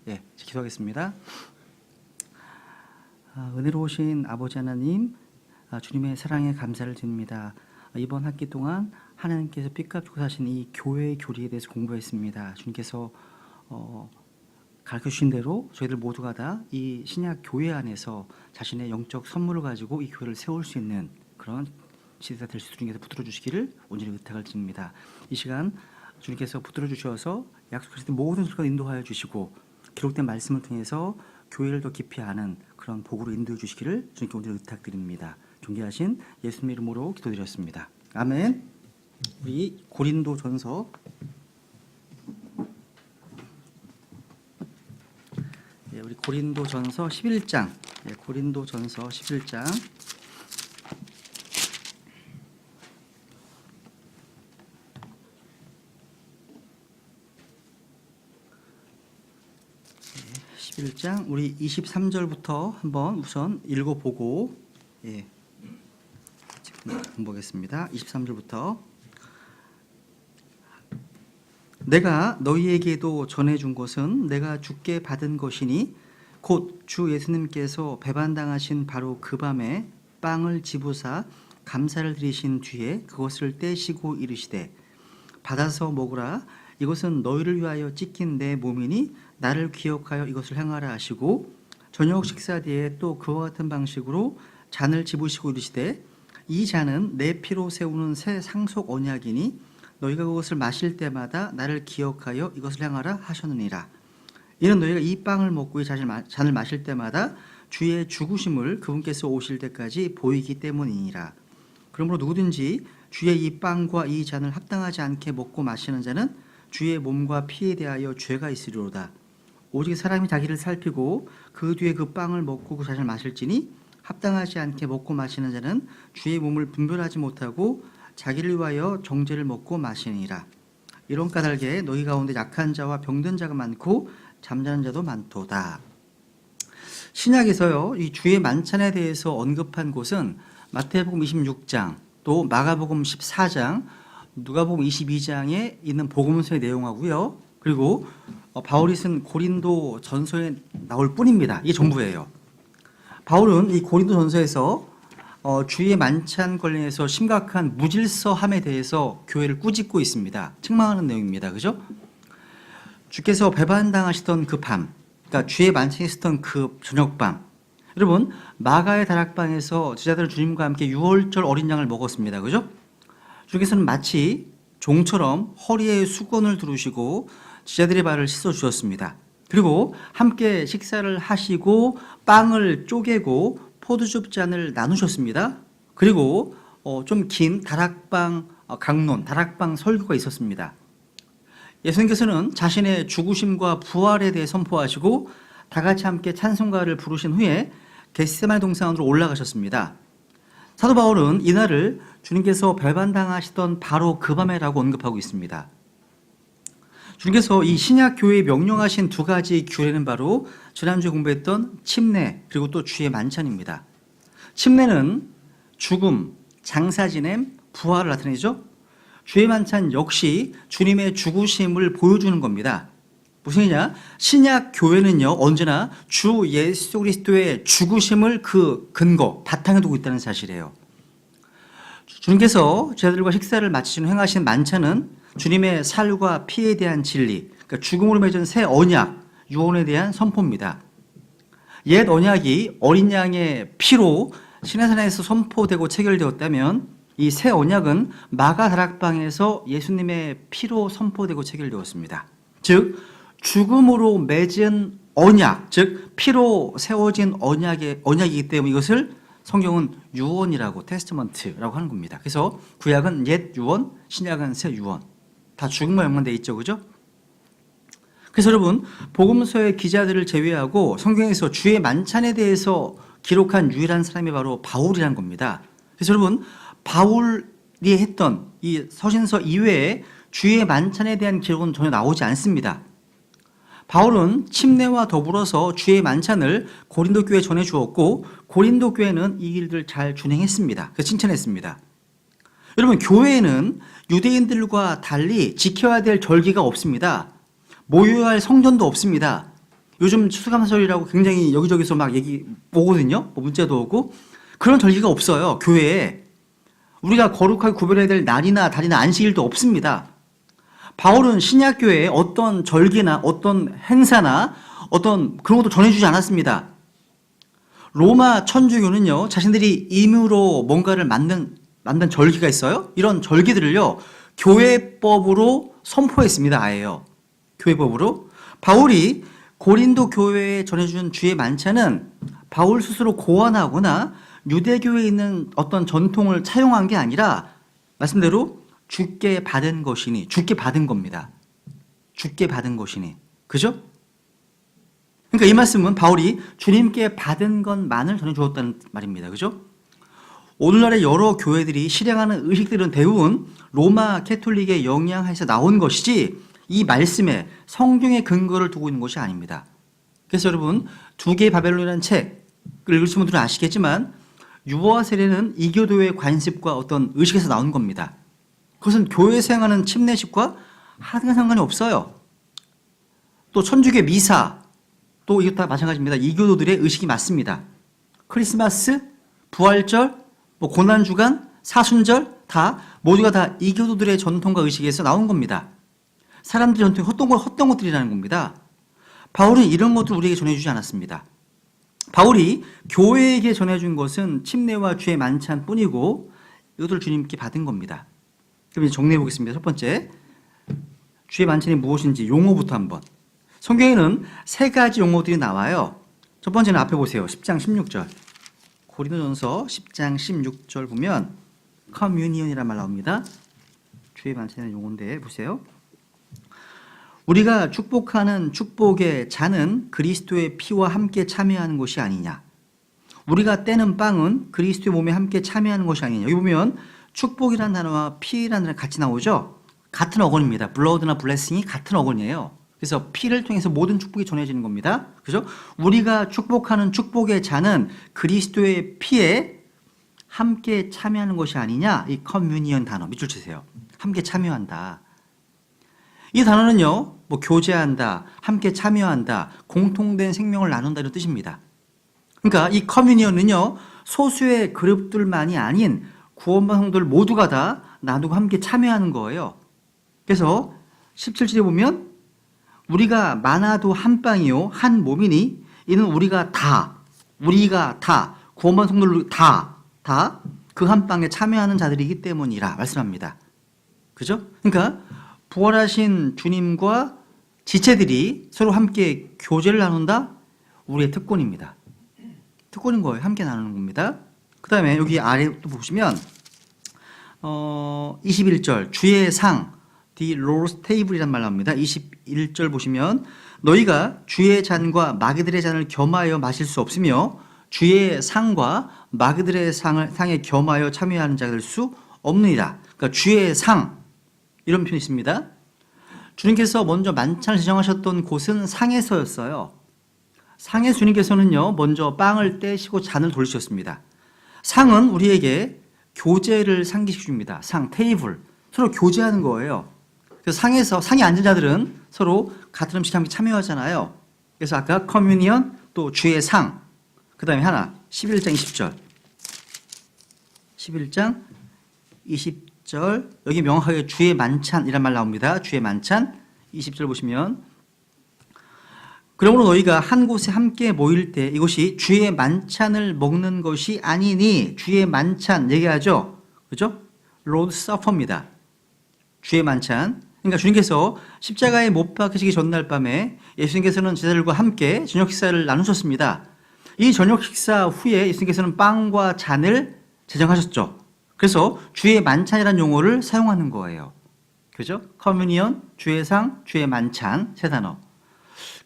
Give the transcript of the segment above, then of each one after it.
예, 기도하겠습니다. 은혜로우신 아버지 하나님, 주님의 사랑에 감사를 드립니다. 이번 학기 동안 하나님께서 삐값 주고 사신 이 교회의 교리에 대해서 공부했습니다. 주님께서 가르쳐 주신 대로 저희들 모두가 다 이 신약 교회 안에서 자신의 영적 선물을 가지고 이 교회를 세울 수 있는 그런 시대가 될 수 있도록 주님께서 붙들어 주시기를 온전히 의탁을 드립니다. 이 시간 주님께서 붙들어 주셔서 약속하신 모든 순간 인도하여 주시고 기록된 말씀을 통해서 교회를 더 깊이 아는 그런 복으로 인도해 주시기를 주님께 온전히 의탁드립니다. 존귀하신 예수님의 이름으로 기도드렸습니다. 아멘. 우리 고린도전서 우리 고린도전서 11장 고린도전서 11장 11장 우리 23절부터 한번 우선 읽어보고 공부하겠습니다. 23절부터 내가 너희에게도 전해준 것은 내가 주께 받은 것이니 곧 주 예수님께서 배반당하신 바로 그 밤에 빵을 집으사 감사를 드리신 뒤에 그것을 떼시고 이르시되 받아서 먹으라 이것은 너희를 위하여 찢긴 내 몸이니 나를 기억하여 이것을 행하라 하시고 저녁 식사 뒤에 또 그와 같은 방식으로 잔을 집으시고 이르시되 이 잔은 내 피로 세우는 새 상속 언약이니 너희가 그것을 마실 때마다 나를 기억하여 이것을 행하라 하셨느니라. 이는 너희가 이 빵을 먹고 이 잔을 마실 때마다 주의 죽으심을 그분께서 오실 때까지 보이기 때문이니라. 그러므로 누구든지 주의 이 빵과 이 잔을 합당하지 않게 먹고 마시는 자는 주의 몸과 피에 대하여 죄가 있으리로다. 오직 사람이 자기를 살피고 그 뒤에 그 빵을 먹고 그 잔을 마실지니 합당하지 않게 먹고 마시는 자는 주의 몸을 분별하지 못하고 자기를 위하여 정죄를 먹고 마시니라. 이런 까닭에 너희 가운데 약한 자와 병든 자가 많고 잠자는 자도 많도다. 신약에서요, 이 주의 만찬에 대해서 언급한 곳은 마태복음 26장, 또 마가복음 14장, 누가복음 22장에 있는 복음서의 내용하고요. 그리고 바울이 쓴 고린도 전서에 나올 뿐입니다. 이게 전부예요. 바울은 이 고린도 전서에서 주의 만찬 관련해서 심각한 무질서함에 대해서 교회를 꾸짖고 있습니다. 책망하는 내용입니다. 그죠? 주께서 배반당하시던 그 밤, 그러니까 주의 만찬에 있었던 그 저녁밤, 여러분 마가의 다락방에서 제자들은 주님과 함께 유월절 어린 양을 먹었습니다. 그죠? 주께서는 마치 종처럼 허리에 수건을 두르시고 제자들의 발을 씻어 주셨습니다. 그리고 함께 식사를 하시고 빵을 쪼개고 포도주 잔을 나누셨습니다. 그리고 좀 긴 다락방 강론, 다락방 설교가 있었습니다. 예수님께서는 자신의 죽으심과 부활에 대해 선포하시고 다 같이 함께 찬송가를 부르신 후에 겟세마네 동산으로 올라가셨습니다. 사도 바울은 이날을 주님께서 배반당하시던 바로 그 밤에라고 언급하고 있습니다. 주님께서 이 신약 교회에 명령하신 두 가지 규례는 바로 지난주에 공부했던 침례 그리고 또 주의 만찬입니다. 침례는 죽음, 장사 지냄, 부활을 나타내죠. 주의 만찬 역시 주님의 죽으심을 보여주는 겁니다. 무슨 얘기냐? 신약 교회는요 언제나 주 예수 그리스도의 죽으심을 그 근거, 바탕에 두고 있다는 사실이에요. 주님께서 제자들과 식사를 마치신 행하신 만찬은 주님의 살과 피에 대한 진리, 그러니까 죽음으로 맺은 새 언약, 유언에 대한 선포입니다. 옛 언약이 어린 양의 피로 시내산에서 선포되고 체결되었다면 이 새 언약은 마가 다락방에서 예수님의 피로 선포되고 체결되었습니다. 즉 죽음으로 맺은 언약, 즉 피로 세워진 언약이기 때문에 이것을 성경은 유언이라고 테스트먼트라고 하는 겁니다. 그래서 구약은 옛 유언, 신약은 새 유언. 다 죽음과 연관되어 있죠. 그죠? 그래서 여러분 복음서의 기자들을 제외하고 성경에서 주의 만찬에 대해서 기록한 유일한 사람이 바로 바울이라는 겁니다. 그래서 여러분 바울이 했던 이 서신서 이외에 주의 만찬에 대한 기록은 전혀 나오지 않습니다. 바울은 침례와 더불어서 주의 만찬을 고린도 교회에 전해주었고 고린도 교회는 이 일들을 잘 준행했습니다. 그래서 칭찬했습니다. 여러분 교회에는 유대인들과 달리 지켜야 될 절기가 없습니다. 모여야 할 성전도 없습니다. 요즘 추수감사절이라고 굉장히 여기저기서 막 얘기 오거든요. 뭐 문자도 오고. 그런 절기가 없어요. 교회에. 우리가 거룩하게 구별해야 될 날이나 달이나 안식일도 없습니다. 바울은 신약교회에 어떤 절기나 어떤 행사나 어떤 그런 것도 전해주지 않았습니다. 로마 천주교는요, 자신들이 임의로 뭔가를 만든 절기가 있어요. 이런 절기들을요, 교회법으로 선포했습니다. 아예요. 교회법으로. 바울이 고린도 교회에 전해준 주의 만찬은 바울 스스로 고안하거나 유대교에 있는 어떤 전통을 차용한 게 아니라 말씀대로 주께 받은 것이니, 주께 받은 겁니다. 주께 받은 것이니. 그죠? 그러니까 이 말씀은 바울이 주님께 받은 것만을 전해주었다는 말입니다. 그죠? 오늘날의 여러 교회들이 실행하는 의식들은 대부분 로마 캐톨릭의 영향하에서 나온 것이지 이 말씀에 성경의 근거를 두고 있는 것이 아닙니다. 그래서 여러분, 두 개의 바벨론이라는 책을 읽으신 분들은 아시겠지만 유보와 세례는 이교도의 관습과 어떤 의식에서 나온 겁니다. 그것은 교회에서 행하는 침례식과 하나가 상관이 없어요. 또 천주교 미사, 또 이것 다 마찬가지입니다. 이교도들의 의식이 맞습니다. 크리스마스, 부활절, 뭐 고난주간, 사순절 다 모두가 다 이교도들의 전통과 의식에서 나온 겁니다. 사람들의 전통이 헛된 것들이라는 겁니다. 바울은 이런 것들을 우리에게 전해주지 않았습니다. 바울이 교회에게 전해준 것은 침례와 주의 만찬 뿐이고 이것을 주님께 받은 겁니다. 그럼 이제 정리해 보겠습니다. 첫 번째, 주의 만찬이 무엇인지 용어부터 한번. 성경에는 세 가지 용어들이 나와요. 첫 번째는 앞에 보세요. 10장 16절. 고린도전서 10장 16절 보면 커뮤니언이라는 말 나옵니다. 주의 만찬의 용어인데 보세요. 우리가 축복하는 축복의 잔은 그리스도의 피와 함께 참여하는 것이 아니냐. 우리가 떼는 빵은 그리스도의 몸에 함께 참여하는 것이 아니냐. 여기 보면 축복이라는 단어와 피라는 단어가 같이 나오죠. 같은 어원입니다. 블러드나 블레싱이 같은 어원이에요. 그래서 피를 통해서 모든 축복이 전해지는 겁니다. 그죠? 우리가 축복하는 축복의 잔은 그리스도의 피에 함께 참여하는 것이 아니냐. 이 커뮤니언 단어 밑줄 치세요. 함께 참여한다. 이 단어는요, 뭐 교제한다, 함께 참여한다, 공통된 생명을 나눈다 이런 뜻입니다. 그러니까 이 커뮤니언은요, 소수의 그룹들만이 아닌 구원받은 성도들 모두가 다 나누고 함께 참여하는 거예요. 그래서 17절에 보면 우리가 많아도 한 빵이요 한 몸이니 이는 우리가 다 구원받은 성도들 다 그 한 빵에 참여하는 자들이기 때문이라 말씀합니다. 그죠? 그러니까 부활하신 주님과 지체들이 서로 함께 교제를 나눈다? 우리의 특권입니다. 특권인 거예요. 함께 나누는 겁니다. 그 다음에 여기 아래 또 보시면 21절 주의 상 The Lord's Table이란 말 나옵니다. 21절 보시면 너희가 주의 잔과 마귀들의 잔을 겸하여 마실 수 없으며 주의 상과 마귀들의 상에 겸하여 참여하는 자가 될 수 없느니라. 그러니까 주의 상 이런 표현이 있습니다. 주님께서 먼저 만찬을 제정하셨던 곳은 상에서였어요. 상에서 주님께서는요, 먼저 빵을 떼시고 잔을 돌리셨습니다. 상은 우리에게 교제를 상기시켜줍니다. 상, 테이블. 서로 교제하는 거예요. 그래서 상에 앉은 자들은 서로 같은 음식에 함께 참여하잖아요. 그래서 아까 커뮤니언, 또 주의 상. 그 다음에 하나, 11장 20절. 11장 20절. 여기 명확하게 주의 만찬이란 말 나옵니다. 주의 만찬. 20절 보시면 그러므로 너희가 한 곳에 함께 모일 때 이것이 주의 만찬을 먹는 것이 아니니 주의 만찬 얘기하죠. 그죠? Lord's Supper입니다. 주의 만찬. 그러니까 주님께서 십자가에 못 박히시기 전날 밤에 예수님께서는 제자들과 함께 저녁 식사를 나누셨습니다. 이 저녁 식사 후에 예수님께서는 빵과 잔을 제정하셨죠. 그래서 주의 만찬이라는 용어를 사용하는 거예요. 그죠? 커뮤니언, 주의 상, 주의 만찬 세 단어.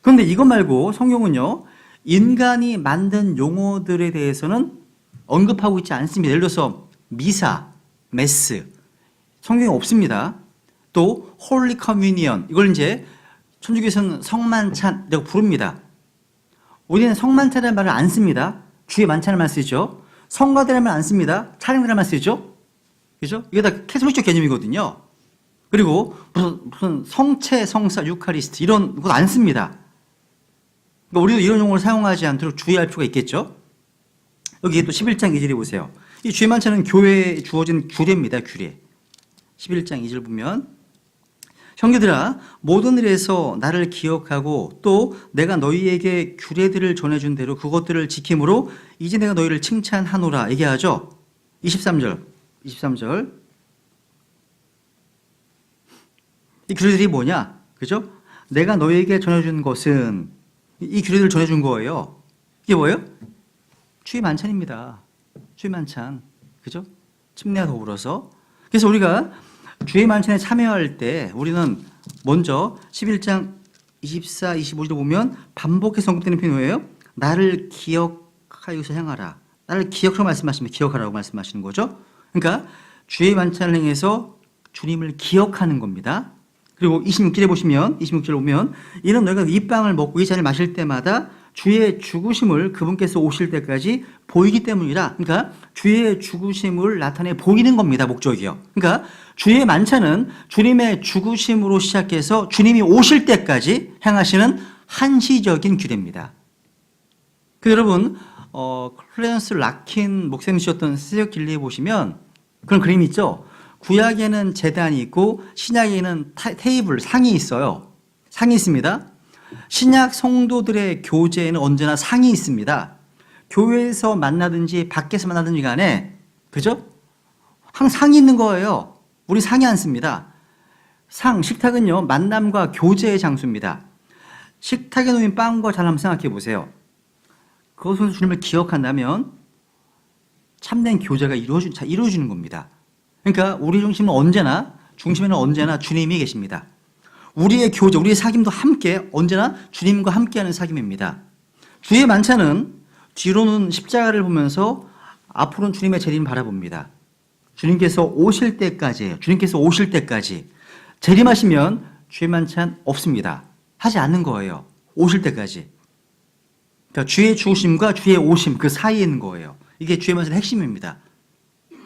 그런데 이것 말고 성경은요, 인간이 만든 용어들에 대해서는 언급하고 있지 않습니다. 예를 들어서 미사, 메스, 성경에 없습니다. 또 홀리 커뮤니언, 이걸 이제 천주교에서는 성만찬이라고 부릅니다. 우리는 성만찬이라는 말을 안 씁니다. 주의 만찬을 쓰죠. 성가대라는 말 안 씁니다. 찬양대라는 말 쓰죠. 그죠? 이게 다 캐톨릭적 개념이거든요. 그리고 무슨 성체, 성사, 유카리스트 이런 것 안 씁니다. 그러니까 우리도 이런 용어를 사용하지 않도록 주의할 필요가 있겠죠. 여기 또 11장 2절에 보세요. 이 주의 만찬은 교회에 주어진 규례입니다. 규례. 11장 2절 보면 형제들아 모든 일에서 나를 기억하고 또 내가 너희에게 규례들을 전해준 대로 그것들을 지킴으로 이제 내가 너희를 칭찬하노라 얘기하죠. 23절 이 규례들이 뭐냐? 그죠? 내가 너희에게 전해준 것은 이 규례들을 전해준 거예요. 이게 뭐예요? 주의 만찬입니다. 주의 만찬. 그죠? 침례와 더불어서. 그래서 우리가 주의 만찬에 참여할 때 우리는 먼저 11장 24, 25절을 보면 반복해서 언급되는 표현이 뭐예요? 나를 기억하여서 향하라. 나를 기억하라고 말씀하시면 기억하라고 말씀하시는 거죠. 그러니까 주의 만찬을 행해서 주님을 기억하는 겁니다. 그리고 26절에 보면 이는 너희가 이 빵을 먹고 이 잔을 마실 때마다 주의 죽으심을 그분께서 오실 때까지 보이기 때문이라. 그러니까 주의 죽으심을 나타내 보이는 겁니다. 목적이요. 그러니까 주의 만찬은 주님의 죽으심으로 시작해서 주님이 오실 때까지 행하시는 한시적인 규례입니다. 그 여러분 클랜스 라킨 목사님 쓰셨던 새벽 길리에 보시면 그런 그림이 있죠. 구약에는 제단이 있고 신약에는 테이블, 상이 있어요. 상이 있습니다. 신약 성도들의 교제에는 언제나 상이 있습니다. 교회에서 만나든지 밖에서 만나든지 간에 그죠? 항상 상이 있는 거예요. 우리 상이 않습니다. 식탁은요 만남과 교제의 장소입니다. 식탁에 놓인 빵과 잘 한번 생각해 보세요. 그것을 주님을 기억한다면 참된 교제가 이루어지는 겁니다. 그러니까 우리 중심에는 언제나 주님이 계십니다. 우리의 교제, 우리의 사귐도 함께 언제나 주님과 함께하는 사귐입니다. 주의 만찬은 뒤로는 십자가를 보면서 앞으로는 주님의 재림을 바라봅니다. 주님께서 오실 때까지예요. 주님께서 오실 때까지. 재림하시면 주의 만찬 없습니다. 하지 않는 거예요. 오실 때까지. 그러니까 주의 죽으심과 주의 오심 그 사이에 있는 거예요. 이게 주의 만찬의 핵심입니다.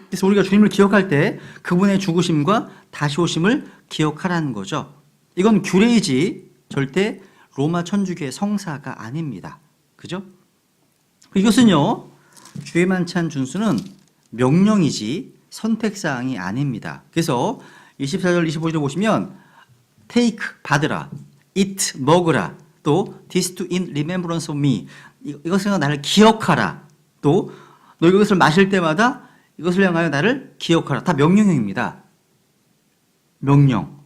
그래서 우리가 주님을 기억할 때 그분의 죽으심과 다시 오심을 기억하라는 거죠. 이건 규례이지 절대 로마 천주교의 성사가 아닙니다. 그죠? 이것은요 주의 만찬 준수는 명령이지 선택사항이 아닙니다. 그래서 24절 25절을 보시면 take 받으라, eat 먹으라, 또 this to in remembrance of me 이것을 나를 기억하라, 또 너 이것을 마실 때마다 이것을 향하여 나를 기억하라. 다 명령형입니다. 명령.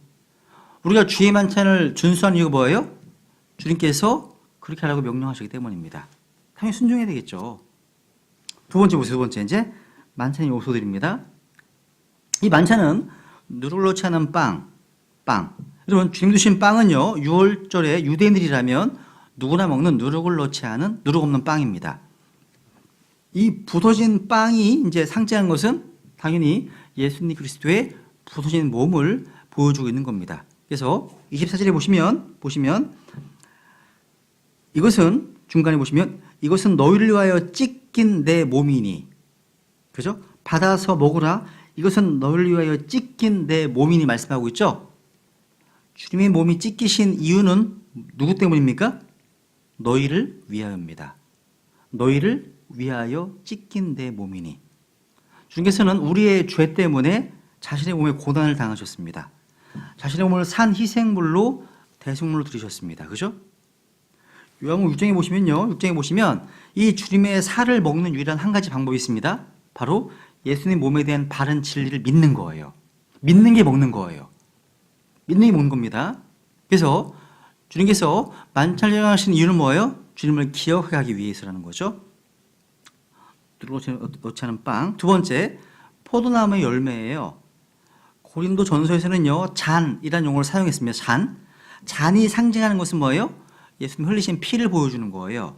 우리가 주의 만찬을 준수하는 이유가 뭐예요? 주님께서 그렇게 하라고 명령하시기 때문입니다. 당연히 순종해야 되겠죠. 두 번째 보세요. 두 번째 이제 만찬의 요소들입니다. 이 만찬은 누룩을 넣지 않은 빵. 여러분 주님 주신 빵은요 6월절에 유대인들이라면 누구나 먹는 누룩을 넣지 않은 누룩 없는 빵입니다. 이 부서진 빵이 이제 상징한 것은 당연히 예수님 그리스도의 부서진 몸을 보여주고 있는 겁니다. 그래서 24절에 보시면 이것은 중간에 보시면 이것은 너희를 위하여 찢긴 내 몸이니, 그죠? 받아서 먹으라. 이것은 너희를 위하여 찢긴 내 몸이니 말씀하고 있죠. 주님의 몸이 찢기신 이유는 누구 때문입니까? 너희를 위하여입니다. 너희를 위하여 찢긴 내 몸이니. 주님께서는 우리의 죄 때문에 자신의 몸에 고난을 당하셨습니다. 자신의 몸을 산 희생물로 대속물로 드리셨습니다. 그죠? 요한복음 6장에 보시면 이 주님의 살을 먹는 유일한 한 가지 방법이 있습니다. 바로 예수님 몸에 대한 바른 진리를 믿는 거예요. 믿는 게 먹는 거예요. 믿는 게 먹는 겁니다. 그래서 주님께서 만찬을 하신 이유는 뭐예요? 주님을 기억하게 하기 위해서라는 거죠. 넣지 않은 빵. 두 번째, 포도나무의 열매예요. 고린도 전서에서는요, 잔이라는 용어를 사용했습니다. 잔이 상징하는 것은 뭐예요? 예수님 흘리신 피를 보여주는 거예요.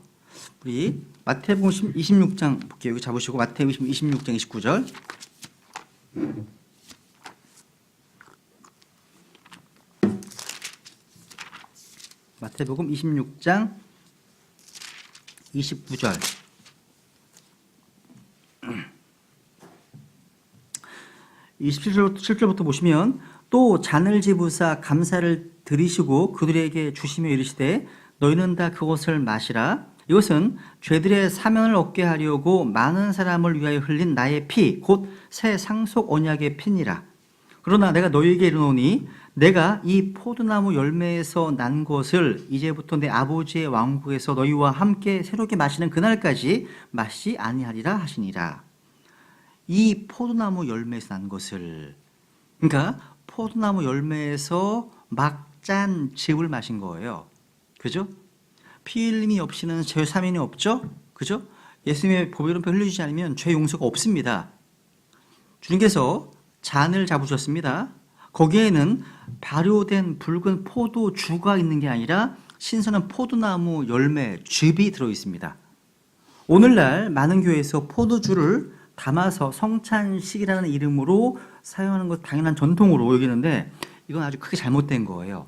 우리 마태복음 26장 볼게요. 여기 잡으시고 마태복음 26장 29절. 마태복음 26장 29절. 27절부터 보시면 또 잔을 집으사 감사를 드리시고 그들에게 주시며 이르시되 너희는 다 그것을 마시라. 이것은 죄들의 사면을 얻게 하려고 많은 사람을 위하여 흘린 나의 피, 곧 새 상속 언약의 피니라. 그러나 내가 너희에게 이르노니 내가 이 포도나무 열매에서 난 것을 이제부터 내 아버지의 왕국에서 너희와 함께 새롭게 마시는 그날까지 마시지 아니하리라 하시니라. 이 포도나무 열매에서 난 것을, 그러니까 포도나무 열매에서 막 짠 즙을 마신 거예요. 그죠? 피 흘림이 없이는 죄 사면이 없죠? 그죠? 예수님의 보혈은 흘려주지 않으면 죄 용서가 없습니다. 주님께서 잔을 잡으셨습니다. 거기에는 발효된 붉은 포도주가 있는 게 아니라 신선한 포도나무 열매, 즙이 들어있습니다. 오늘날 많은 교회에서 포도주를 담아서 성찬식이라는 이름으로 사용하는 것 당연한 전통으로 여기는데 이건 아주 크게 잘못된 거예요.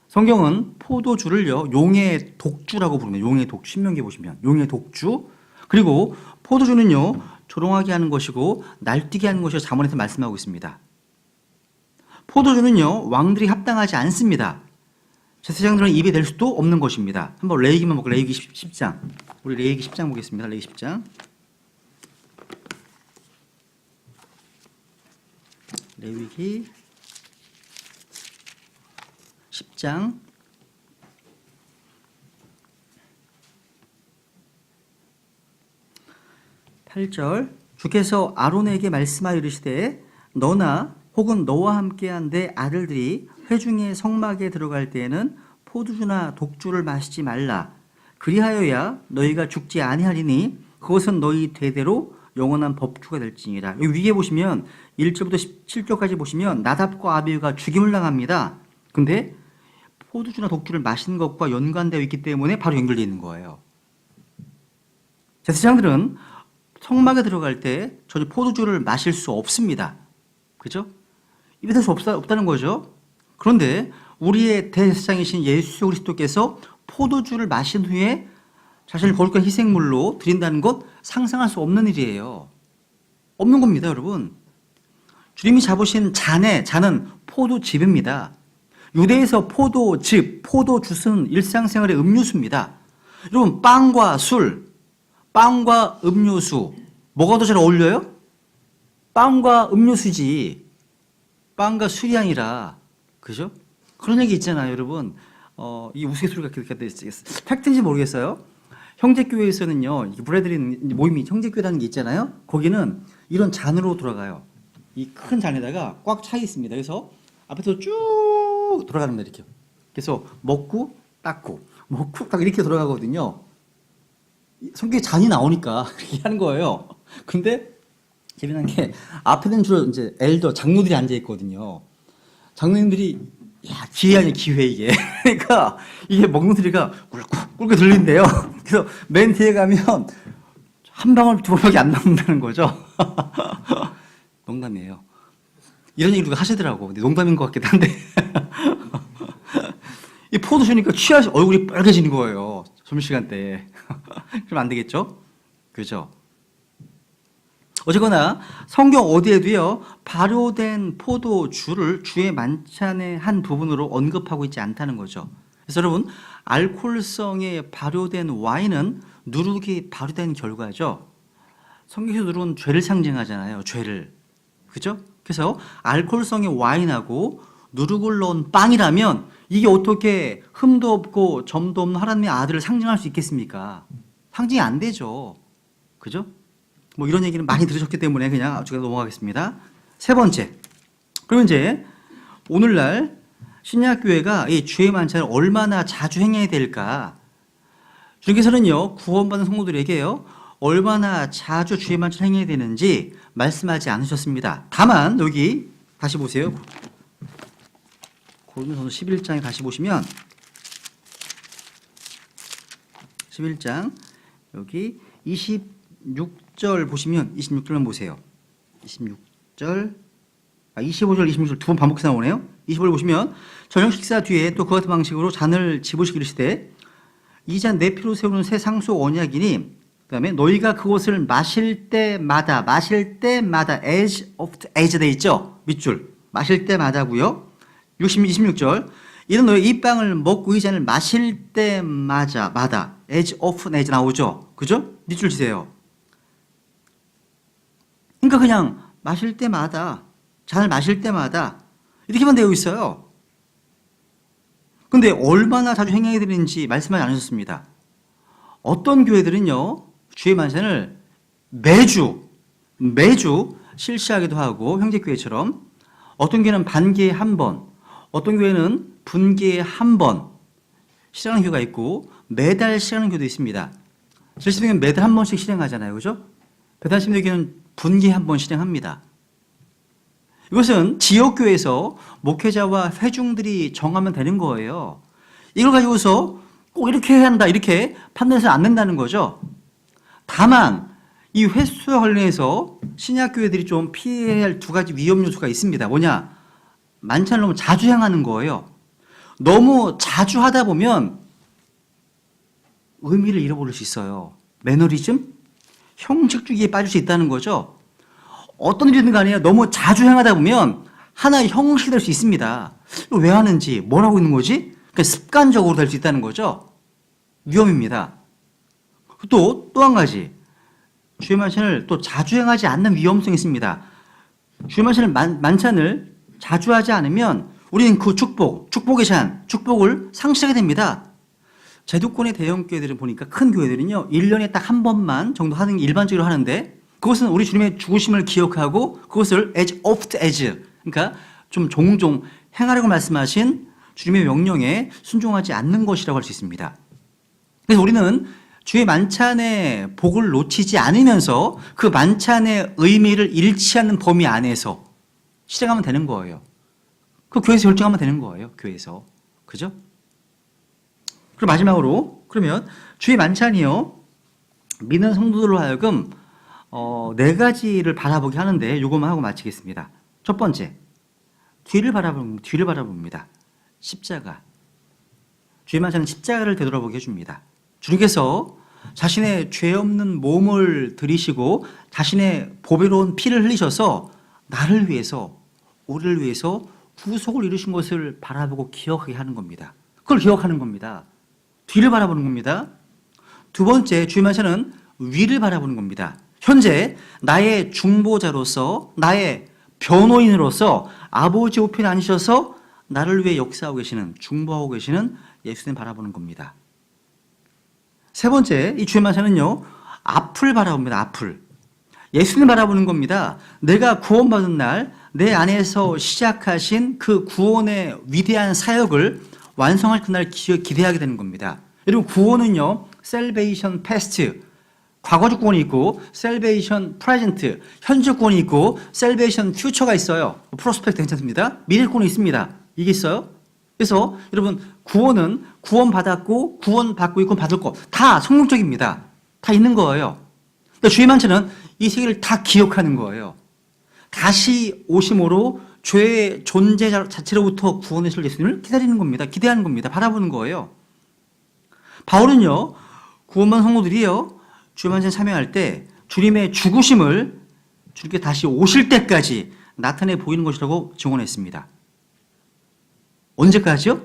성경은 포도주를요, 용의 독주라고 부릅니다. 용의 독주, 신명기에 보시면 용의 독주. 그리고 포도주는요, 조롱하게 하는 것이고 날뛰게 하는 것이고 잠언에서 말씀하고 있습니다. 포도주는요, 왕들이 합당하지 않습니다. 제사장들은 입에 댈 수도 없는 것입니다. 한번 레위기만 볼까요? 레위기 10장. 우리 레위기 10장 보겠습니다. 레위기 10장. 레위기 10장 8절. 주께서 아론에게 말씀하여 이르시되 너나 혹은 너와 함께한 내 아들들이 회중의 성막에 들어갈 때에는 포도주나 독주를 마시지 말라. 그리하여야 너희가 죽지 아니하리니 그것은 너희 대대로 영원한 법주가 될지니라. 여기 위에 보시면 1절부터 17절까지 보시면 나답과 아비후가 죽임을 당합니다. 근데 포도주나 독주를 마시는 것과 연관되어 있기 때문에 바로 연결되어 있는 거예요. 제사장들은 성막에 들어갈 때 전혀 포도주를 마실 수 없습니다. 그죠? 입에 댈 수 없다는 거죠. 그런데 우리의 대제사장이신 예수 그리스도께서 포도주를 마신 후에 자신을 거룩한 희생물로 드린다는 것 상상할 수 없는 일이에요. 없는 겁니다, 여러분. 주님이 잡으신 잔은 포도즙입니다. 유대에서 포도즙, 포도주스는 일상생활의 음료수입니다. 여러분, 빵과 술, 빵과 음료수, 뭐가 더 잘 어울려요? 빵과 음료수지. 빵과 술이 아니라, 그죠? 그런 얘기 있잖아요, 여러분. 이 우스갯소리가 팩트인지 모르겠어요. 형제교회에서는요, 브레드린 모임이 형제교회라는 게 있잖아요. 거기는 이런 잔으로 돌아가요. 이 큰 잔에다가 꽉 차 있습니다. 그래서 앞에서 쭉 돌아가는 이렇게. 그래서 먹고 닦고 먹고 딱 이렇게 돌아가거든요. 성경에 잔이 나오니까 그렇게 하는 거예요. 근데 재미난 게 앞에는 주로 이제 엘더 장로들이 앉아 있거든요. 장로님들이 기회 아니야 기회 이게. 그러니까 이게 먹는 소리가 꿀꿀 들린대요. 그래서 맨 뒤에 가면 한 방울 두 방울밖에 안 남는다는 거죠. 농담이에요. 이런 얘기 누가 하시더라고. 근데 농담인 것 같기도 한데. 이 포도 주니까 취하시 얼굴이 빨개지는 거예요. 점심시간 때. 그럼 안 되겠죠? 그죠? 어쨌거나 성경 어디에도요, 발효된 포도주를 주의 만찬의 한 부분으로 언급하고 있지 않다는 거죠. 그래서 여러분, 알코올성의 발효된 와인은 누룩이 발효된 결과죠. 성경에서 누룩은 죄를 상징하잖아요. 죄를. 그죠? 그래서 알코올성의 와인하고 누룩을 넣은 빵이라면 이게 어떻게 흠도 없고 점도 없는 하나님의 아들을 상징할 수 있겠습니까? 상징이 안 되죠. 그죠? 뭐 이런 얘기는 많이 들으셨기 때문에 그냥 제가 넘어가겠습니다. 세 번째. 그러면 이제 오늘날 신약교회가 이 주의 만찬을 얼마나 자주 행해야 될까? 주님께서는요, 구원받은 성도들에게요, 얼마나 자주 주의 만찬을 행해야 되는지 말씀하지 않으셨습니다. 다만 여기 다시 보세요. 고린도서 11장에 다시 보시면 11장 여기 26절 보시면 26절만 보세요. 25절 26절 두 번 반복해서 나오네요. 25절 보시면 저녁 식사 뒤에 또 그와 같은 방식으로 잔을 집으시기 이르시되 이 잔 내 피로 세우는 새 상속 언약이니 그다음에 너희가 그것을 마실 때마다 as of as 돼 있죠. 밑줄 마실 때마다고요. 26절 이런 너희 이 빵을 먹고 이 잔을 마실 때마다 as often as 나오죠. 그죠? 밑줄 치세요. 그러니까 그냥 마실 때마다, 잔을 마실 때마다 이렇게만 되어 있어요. 근데 얼마나 자주 행해야 되는지 말씀하지 않으셨습니다. 어떤 교회들은요, 주의 만찬을 매주 실시하기도 하고, 형제교회처럼 어떤 교회는 반기에 한 번, 어떤 교회는 분기에 한 번 실행하는 교회가 있고, 매달 실행하는 교회도 있습니다. 실시교회는 매달 한 번씩 실행하잖아요. 그죠? 배단심도교회는 분기에 한 번 실행합니다. 이것은 지역교회에서 목회자와 회중들이 정하면 되는 거예요. 이걸 가지고서 꼭 이렇게 해야 한다, 이렇게 판단해서 안 된다는 거죠. 다만 이 횟수와 관련해서 신약교회들이 좀 피해야 할 두 가지 위험 요소가 있습니다. 뭐냐? 만찬을 너무 자주 행하는 거예요. 너무 자주 하다 보면 의미를 잃어버릴 수 있어요. 매너리즘? 형식주의에 빠질 수 있다는 거죠. 어떤 일이든 간에 너무 자주 행하다 보면 하나의 형식이 될 수 있습니다. 왜 하는지, 뭘 하고 있는 거지? 그러니까 습관적으로 될 수 있다는 거죠. 위험입니다. 또 한 가지, 주의 만찬을 또 자주 행하지 않는 위험성이 있습니다. 주의 만찬을 자주 하지 않으면 우리는 그 축복의 잔, 축복을 상실하게 됩니다. 제도권의 대형 교회들은 보니까 큰 교회들은요, 1년에 딱 한 번만 정도 하는 게 일반적으로 하는데, 그것은 우리 주님의 죽으심을 기억하고 그것을 as oft as, 그러니까 좀 종종 행하라고 말씀하신 주님의 명령에 순종하지 않는 것이라고 할 수 있습니다. 그래서 우리는 주의 만찬의 복을 놓치지 않으면서 그 만찬의 의미를 잃지 않는 범위 안에서 실행하면 되는 거예요. 그 교회에서 결정하면 되는 거예요. 교회에서. 그죠? 그리고 마지막으로, 그러면 주의 만찬이요, 믿는 성도들로 하여금 네 가지를 바라보게 하는데, 이것만 하고 마치겠습니다. 첫 번째, 뒤를 바라봅니다. 십자가. 주의 만찬은 십자가를 되돌아보게 해줍니다. 주님께서 자신의 죄 없는 몸을 들이시고 자신의 보배로운 피를 흘리셔서 나를 위해서, 우리를 위해서 구속을 이루신 것을 바라보고 기억하게 하는 겁니다. 그걸 기억하는 겁니다. 뒤를 바라보는 겁니다. 두 번째, 주의 만찬은 위를 바라보는 겁니다. 현재 나의 중보자로서, 나의 변호인으로서 아버지 우편에 앉으셔서 나를 위해 역사하고 계시는, 중보하고 계시는 예수님 바라보는 겁니다. 세 번째, 이 주의 만찬은요, 앞을 바라봅니다. 앞을. 예수님 바라보는 겁니다. 내가 구원받은 날, 내 안에서 시작하신 그 구원의 위대한 사역을 완성할 그날 기대하게 되는 겁니다. 여러분, 구원은요, salvation past, 과거적 구원이 있고 salvation present, 현재적 구원이 있고 salvation future가 있어요. 프로스펙트 괜찮습니다. 미래 구원이 있습니다. 이게 있어요. 그래서 여러분, 구원은 구원받았고 구원받고 있고 받을 것 다 성경적입니다. 다 있는 거예요. 그러니까 주의 만찬은 이 세 개를 다 기억하는 거예요. 다시 오심으로 죄의 존재 자체로부터 구원하실 예수님을 기다리는 겁니다. 기대하는 겁니다. 바라보는 거예요. 바울은요, 구원받은 성도들이요, 주의 만찬에 참여할 때 주님의 죽으심을 주님께 다시 오실 때까지 나타내 보이는 것이라고 증언했습니다. 언제까지요?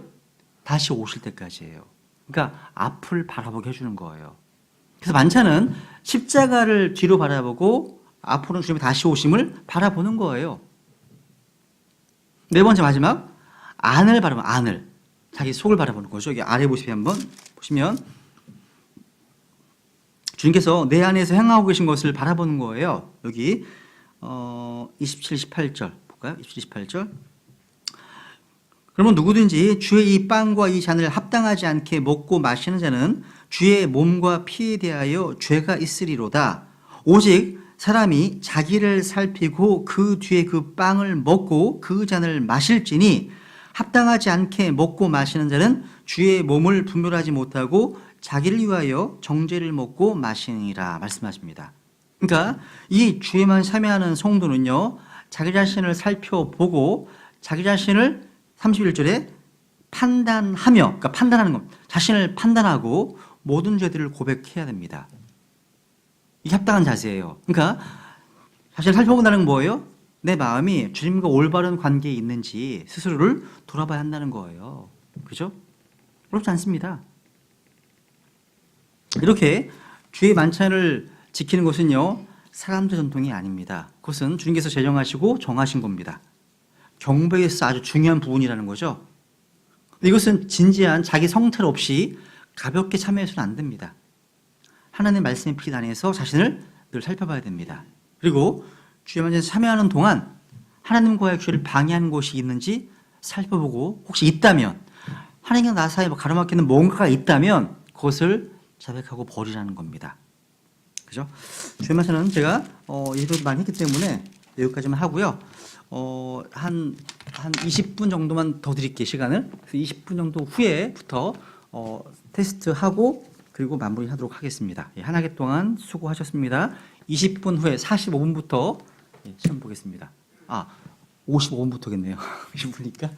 다시 오실 때까지예요. 그러니까 앞을 바라보게 해주는 거예요. 그래서 만찬은 십자가를 뒤로 바라보고 앞으로는 주님의 다시 오심을 바라보는 거예요. 네 번째, 마지막, 안을 바라보는, 안을, 자기 속을 바라보는 거죠. 여기 아래 모습에 한번 보시면 주님께서 내 안에서 행하고 계신 것을 바라보는 거예요. 여기 27, 18절 볼까요? 27, 18절. 그러면 누구든지 주의 이 빵과 이 잔을 합당하지 않게 먹고 마시는 자는 주의 몸과 피에 대하여 죄가 있으리로다. 오직 사람이 자기를 살피고 그 뒤에 그 빵을 먹고 그 잔을 마실지니 합당하지 않게 먹고 마시는 자는 주의 몸을 분별하지 못하고 자기를 위하여 정죄를 먹고 마시니라 말씀하십니다. 그러니까 이 주에만 참여하는 성도는요, 자기 자신을 살펴보고 자기 자신을 31절에 판단하며, 그러니까 판단하는 것, 자신을 판단하고 모든 죄들을 고백해야 됩니다. 이게 합당한 자세예요. 그러니까 자신을 살펴본다는 건 뭐예요? 내 마음이 주님과 올바른 관계에 있는지 스스로를 돌아봐야 한다는 거예요. 그죠? 어렵지 않습니다. 이렇게 주의 만찬을 지키는 것은요, 사람들 전통이 아닙니다. 그것은 주님께서 제정하시고 정하신 겁니다. 경배에 있어 아주 중요한 부분이라는 거죠. 이것은 진지한 자기 성탈 없이 가볍게 참여해서는 안 됩니다. 하나님의 말씀의 빛 안에서 자신을 늘 살펴봐야 됩니다. 그리고 주의 만찬에 참여하는 동안 하나님과의 교회를 방해하는 곳이 있는지 살펴보고 혹시 있다면 하나님과 나 사이에 가로막히는 뭔가가 있다면 그것을 자백하고 버리라는 겁니다. 그죠? 주의 말씀은 제가 예도 많이 했기 때문에 여기까지만 하고요. 한 20분 정도만 더 드릴게요, 시간을. 20분 정도 후에부터 테스트하고 그리고 마무리하도록 하겠습니다. 한 학기 동안 수고하셨습니다. 20분 후에 45분부터 시험 보겠습니다. 55분부터겠네요. 20분이니까.